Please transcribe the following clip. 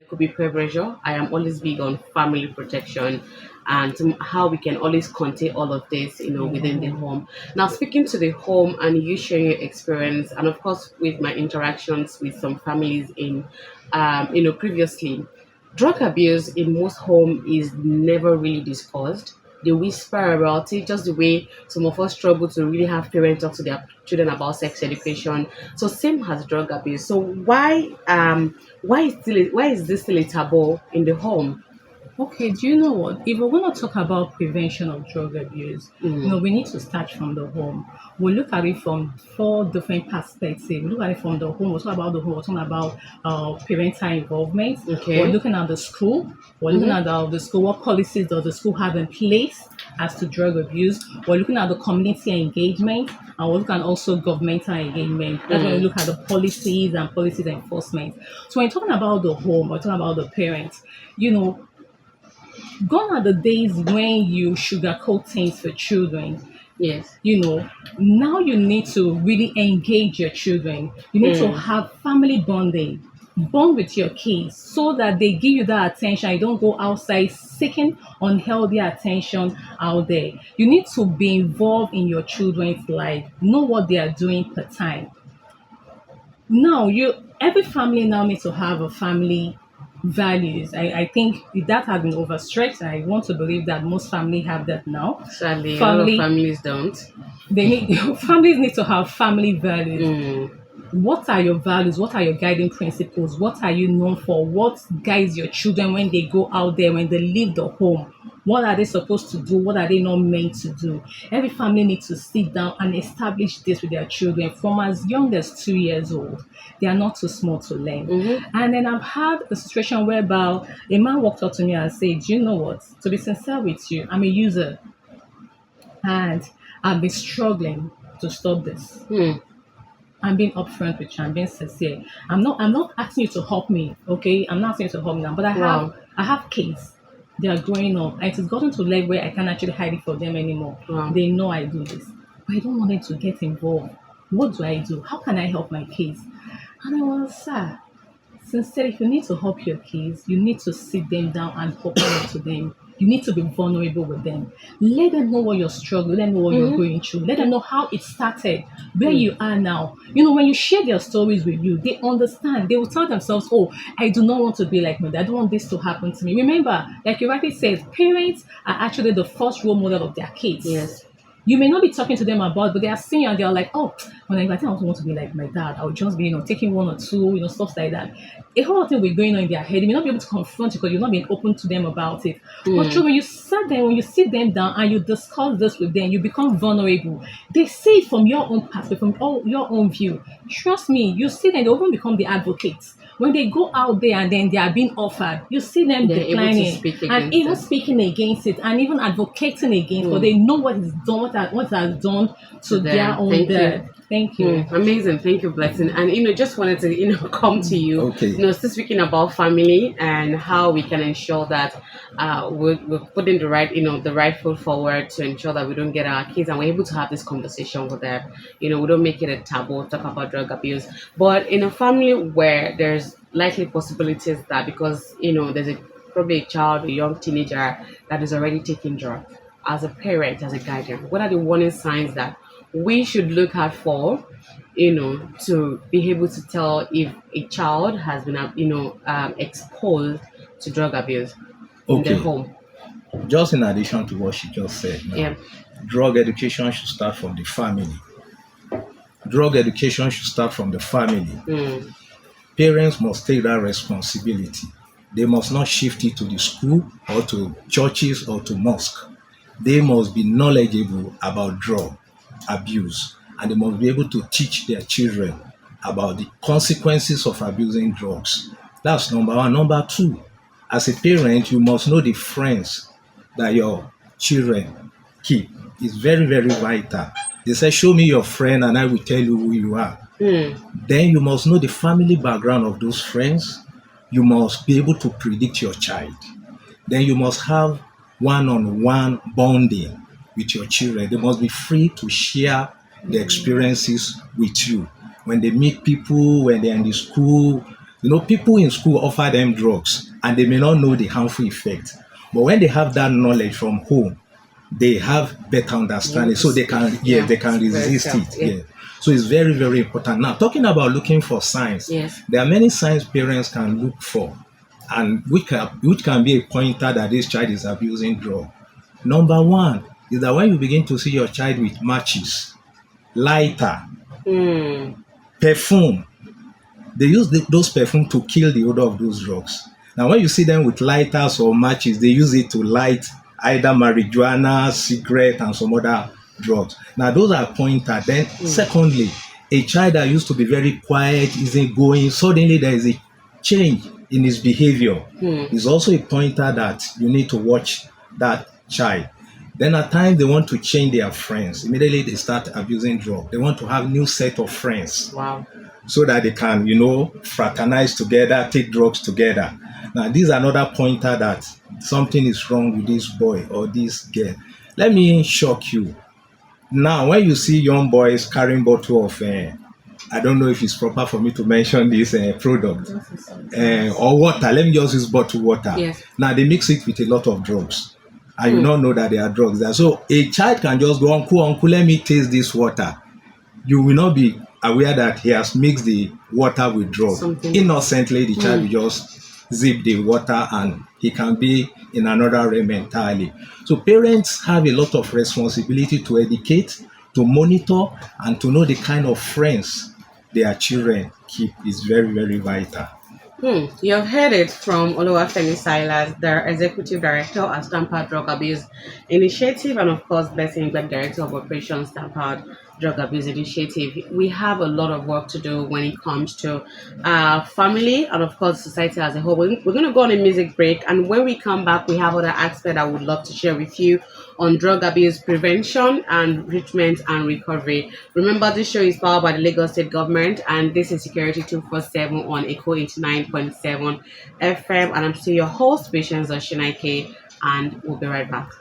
could be peer pressure. I am always big on family protection and how we can always contain all of this, within the home. Now, speaking to the home and you sharing your experience, and of course, with my interactions with some families previously, drug abuse in most home is never really discussed. They whisper about it, just the way some of us struggle to really have parents talk to their children about sex education. So same as drug abuse. So why is this still a taboo in the home? Okay, do you know what? If we're going to talk about prevention of drug abuse, Mm, we need to start from the home. We look at it from four different perspectives. We look at it from the home. We're talking about the home. We're talking about parental involvement. We're okay. looking at the school. We're looking Mm-hmm. at the school. What policies does the school have in place as to drug abuse? We're looking at the community engagement, and we're looking at also governmental engagement. That's when we Mm, look at the policies and policies enforcement. So when you're talking about the home, we're talking about the parents. You know, Gone are the days when you sugarcoat things for children. yes. You know, now you need to really engage your children. You need to Mm, have family bonding. Bond with your kids so that they give you that attention. You don't go outside seeking unhealthy attention out there. You need to be involved in your children's life. Know what they are doing per time. Now, you every family now needs to have a family values. I think that has been overstretched. I want to believe that most family have that now. sadly, a lot of Family families don't. they need families need to have family values. Mm, What are your values? What are your guiding principles? What are you known for? What guides your children when they go out there, when they leave the home? What are they supposed to do? What are they not meant to do? Every family needs to sit down and establish this with their children from as young as 2 years old. They are not too small to learn. mm-hmm. And then I've had a situation whereby a man walked up to me and said, "Do you know what? To be sincere with you, I'm a user and I've been struggling to stop this. Mm, I'm being upfront with you. I'm being sincere. I'm not asking you to help me, okay? I'm not asking you to help me now. But wow. I have kids. They are growing up. And it has gotten to a level where I can't actually hide it from them anymore. Wow. They know I do this. But I don't want them to get involved. What do I do? How can I help my kids? And I was, sir, sincerely, if you need to help your kids, you need to sit them down and open up to them. You need to be vulnerable with them. Let them know what you're struggling. Let them know what you're Mm-hmm. going through. Let them know how it started, where Mm, you are now. When you share their stories with you, they understand. They will tell themselves, "Oh, I do not want to be like my dad. I don't want this to happen to me." Remember, like you rightly said, parents are actually the first role model of their kids. yes. You may not be talking to them about, but they are seeing you and they're like, "Oh, when I think I also want to be like my dad, I would just be, taking one or two, stuff like that." A whole lot of things will be going on in their head. You may not be able to confront it because you're not being open to them about it. But Mm, true, when you sit them down and you discuss this with them, you become vulnerable. They see it from your own perspective, from your own view. Trust me, you see them, they even become the advocates. When they go out there and then they are being offered, you see them they're able to declining speak and against even it. speaking against it and even advocating against, but Mm, they know what is done, what it has done to to their them. own Thank you. death. Thank you. Amazing. Thank you, Blessing. And just wanted to come to you. Okay. Still speaking about family and how we can ensure that we're putting the right foot forward to ensure that we don't get our kids and we're able to have this conversation with them. We don't make it a taboo talk about drug abuse. But in a family where there's likely possibilities that because there's probably a child, a young teenager that is already taking drugs, as a parent, as a guardian, what are the warning signs that we should look out for, to be able to tell if a child has been, exposed to drug abuse in their Okay, home? just in addition to what she just said now, Yeah. drug education should start from the family. Drug education should start from the family. Mm, Parents must take that responsibility. They must not shift it to the school or to churches or to mosque. They must be knowledgeable about drug abuse and they must be able to teach their children about the consequences of abusing drugs. That's number one. Number two, as a parent, you must know the friends that your children keep. It's very, very vital. They say, show me your friend and I will tell you who you are. mm, Then you must know the family background of those friends. You must be able to predict your child. Then you must have one-on-one bonding with your children. They must be free to share the experiences with you. When they meet people, when they're in the school, You know, people in school offer them drugs and they may not know the harmful effect. But when they have that knowledge from home, they have better understanding, so they can, yeah, Yeah, they can it's very resist self. it. Yeah. Yeah. So it's very, very important. Now, talking about looking for signs, Yes. there are many signs parents can look for, and which can be a pointer that this child is abusing drug. Number one is that when you begin to see your child with matches, lighter, Hmm. perfume, they use those perfume to kill the odor of those drugs. Now, when you see them with lighters or matches, they use it to light either marijuana, cigarette, and some other drugs. Now, those are pointer. Then, secondly, a child that used to be very quiet, isn't going, suddenly there is a change in his behavior. Is also a pointer that you need to watch that child. Then at times they want to change their friends. Immediately they start abusing drugs. They want to have new set of friends Wow. so that they can, fraternize together, take drugs together. Now, this is another pointer that something is wrong with this boy or this girl. Let me shock you. Now, when you see young boys carrying bottle of, I don't know if it's proper for me to mention this product, or water. Let me just use bottled water. Yes. Now, they mix it with a lot of drugs. And you Hmm. don't know that they are drugs there. So a child can just go, uncle, let me taste this water. You will not be aware that he has mixed the water with drug. Something. Innocently, the child will just zip the water and he can be in another realm entirely. So parents have a lot of responsibility to educate, to monitor, and to know the kind of friends their children keep is very, very vital. You have heard it from Oluwafemi Silas, the Executive Director at Stampard Drug Abuse Initiative, and of course, Blessing Black, Director of Operations Stampard Drug Abuse Initiative. We have a lot of work to do when it comes to family and, of course, society as a whole. We're going to go on a music break, and when we come back, we have other aspects I would love to share with you on drug abuse prevention and treatment and recovery. Remember, this show is powered by the Lagos State Government, and this is Security 247 on Echo 89.7 FM. And I'm still your host, Patience Oshinaike, and we'll be right back.